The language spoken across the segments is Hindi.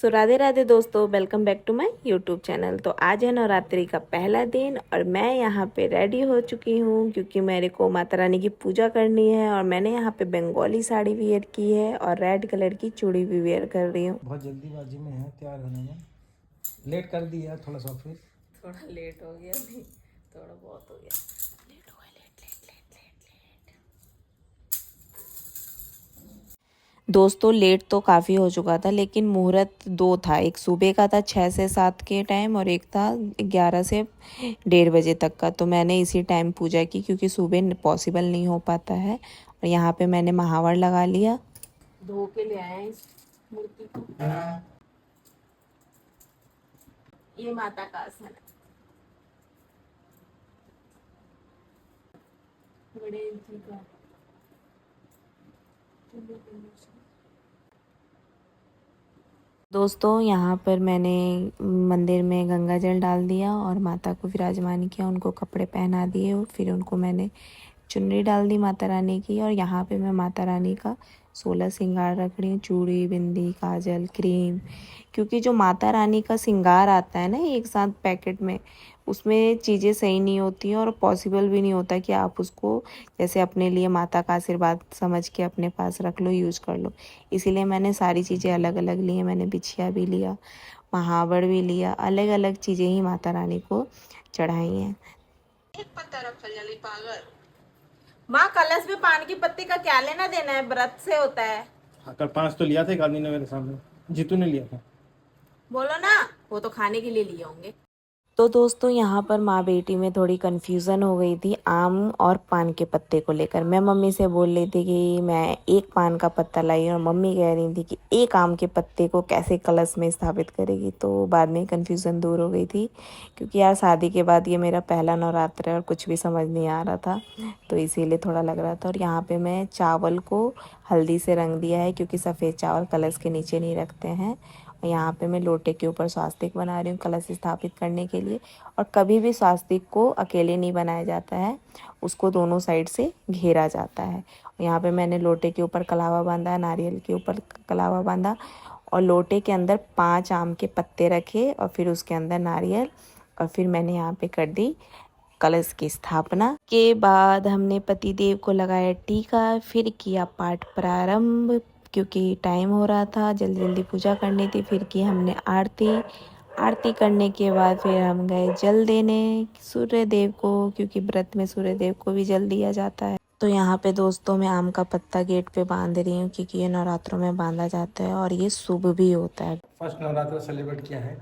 सो राधे राधे दोस्तों, welcome back to my YouTube channel. तो आज है नवरात्रि का पहला दिन और मैं यहाँ पे रेडी हो चुकी हूँ क्योंकि मेरे को माता रानी की पूजा करनी है। और मैंने यहाँ पे बंगाली साड़ी वियर की है और रेड कलर की चूड़ी भी वियर कर रही हूँ। बहुत जल्दीबाजी में है तैयार होने में, लेट कर दिया थोड़ा सा, फिर थोड़ा लेट हो गया, नहीं थोड़ा बहुत हो गया, लेट हो गया, late late late late late. दोस्तों लेट तो काफ़ी हो चुका था, लेकिन मुहूर्त दो था। एक सुबह का था 6 से 7 के टाइम और एक था 11 से 1:30 बजे तक का। तो मैंने इसी टाइम पूजा की क्योंकि सुबह पॉसिबल नहीं हो पाता है। और यहाँ पे मैंने महावर लगा लिया, धो के ले आए इस मूर्ति को। ये माता का आसन है, गणेश जी का। दोस्तों यहाँ पर मैंने मंदिर में गंगा जल डाल दिया और माता को विराजमान किया, उनको कपड़े पहना दिए और फिर उनको मैंने चुनरी डाल दी माता रानी की। और यहाँ पे मैं माता रानी का 16 श्रृंगार रख रही हूँ, चूड़ी, बिंदी, काजल, क्रीम। क्योंकि जो माता रानी का श्रृंगार आता है ना एक साथ पैकेट में, उसमें चीज़ें सही नहीं होती हैं और पॉसिबल भी नहीं होता कि आप उसको जैसे अपने लिए माता का आशीर्वाद समझ के अपने पास रख लो, यूज़ कर लो। इसीलिए मैंने सारी चीज़ें अलग अलग ली हैं। मैंने बिछिया भी लिया, महावर भी लिया, अलग अलग चीज़ें ही माता रानी को चढ़ाई हैं। एक पत्ता रख जली पागल माँ, कलश में पान की पत्ती का क्या लेना देना है, व्रत से होता है। हाँ, कल 5 तो लिया था एक आदमी ने मेरे सामने, जीतू ने लिया था। बोलो ना, वो तो खाने के लिए लिए होंगे। तो दोस्तों यहाँ पर माँ बेटी में थोड़ी कन्फ्यूज़न हो गई थी आम और पान के पत्ते को लेकर। मैं मम्मी से बोल रही थी कि मैं एक पान का पत्ता लाई और मम्मी कह रही थी कि एक आम के पत्ते को कैसे कलश में स्थापित करेगी। तो बाद में कन्फ्यूज़न दूर हो गई थी क्योंकि यार शादी के बाद ये मेरा पहला नवरात्र है और कुछ भी समझ नहीं आ रहा था, तो इसीलिए थोड़ा लग रहा था। और यहाँ पर मैं चावल को हल्दी से रंग दिया है क्योंकि सफ़ेद चावल कलश के नीचे नहीं रखते हैं। यहाँ पे मैं लोटे के ऊपर स्वास्तिक बना रही हूँ कलश स्थापित करने के लिए। और कभी भी स्वास्तिक को अकेले नहीं बनाया जाता है, उसको दोनों साइड से घेरा जाता है। यहाँ पे मैंने लोटे के ऊपर कलावा बांधा, नारियल के ऊपर कलावा बांधा और लोटे के अंदर 5 आम के पत्ते रखे और फिर उसके अंदर नारियल। और फिर मैंने यहाँ पे कर दी कलश की स्थापना। के बाद हमने पतिदेव को लगाया टीका, फिर किया पाठ प्रारंभ क्योंकि टाइम हो रहा था, जल्दी जल्दी पूजा करनी थी। फिर की हमने आरती, आरती करने के बाद फिर हम गए जल देने सूर्य देव को, क्योंकि व्रत में सूर्य देव को भी जल दिया जाता है। तो यहाँ पे दोस्तों मैं आम का पत्ता गेट पे बांध रही हूँ क्योंकि ये नवरात्रों में बांधा जाता है और ये शुभ भी होता है। फर्स्ट नवरात्र सेलिब्रेट किया है,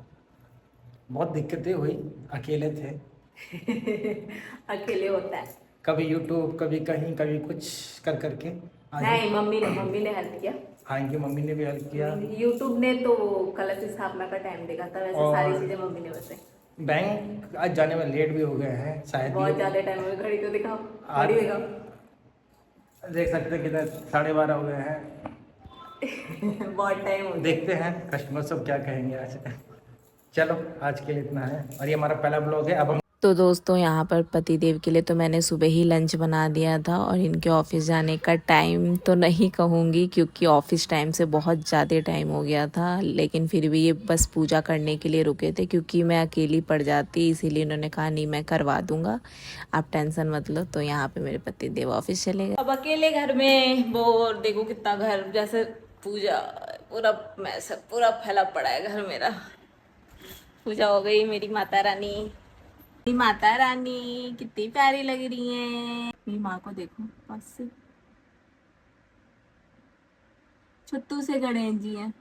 बहुत दिक्कतें हुई, अकेले थे। अकेले होता है, कभी यूट्यूब, कभी कहीं, कभी कुछ कर करके नहीं मम्मी ने हेल्प किया। हाँ, इनकी मम्मी ने भी हेल्प किया। यूट्यूब ने तो कलश स्थापना का टाइम देखा था, वैसे सारी चीजें मम्मी ने बताई। बैंक आज जाने में लेट भी हो गए हैं शायद, बहुत ज्यादा टाइम हो गया। घड़ी तो दिखाओ, घड़ी दिखाओ। देख सकते हैं कितना 12:30 हो गए हैं। बहुत टाइम हो गया। देखते हैं कस्टमर सब क्या कहेंगे आज। चलो आज के लिए इतना है और ये हमारा पहला ब्लॉग है। अब हम तो दोस्तों यहाँ पर पतिदेव के लिए तो मैंने सुबह ही लंच बना दिया था और इनके ऑफिस जाने का टाइम तो नहीं कहूँगी क्योंकि ऑफिस टाइम से बहुत ज़्यादा टाइम हो गया था, लेकिन फिर भी ये बस पूजा करने के लिए रुके थे क्योंकि मैं अकेली पड़ जाती, इसीलिए इन्होंने कहा नहीं मैं करवा दूँगा, आप टेंशन मत लो। तो यहाँ पर मेरे पतिदेव ऑफिस चले गए। अब अकेले घर में बोर, देखो कितना घर जैसे पूजा पूरा मैस पूरा फैला पड़ा है घर मेरा। पूजा हो गई, मेरी माता रानी, माता रानी कितनी प्यारी लग रही है। मेरी माँ को देखो पास से, छुट्टू से गणेश जी हैं।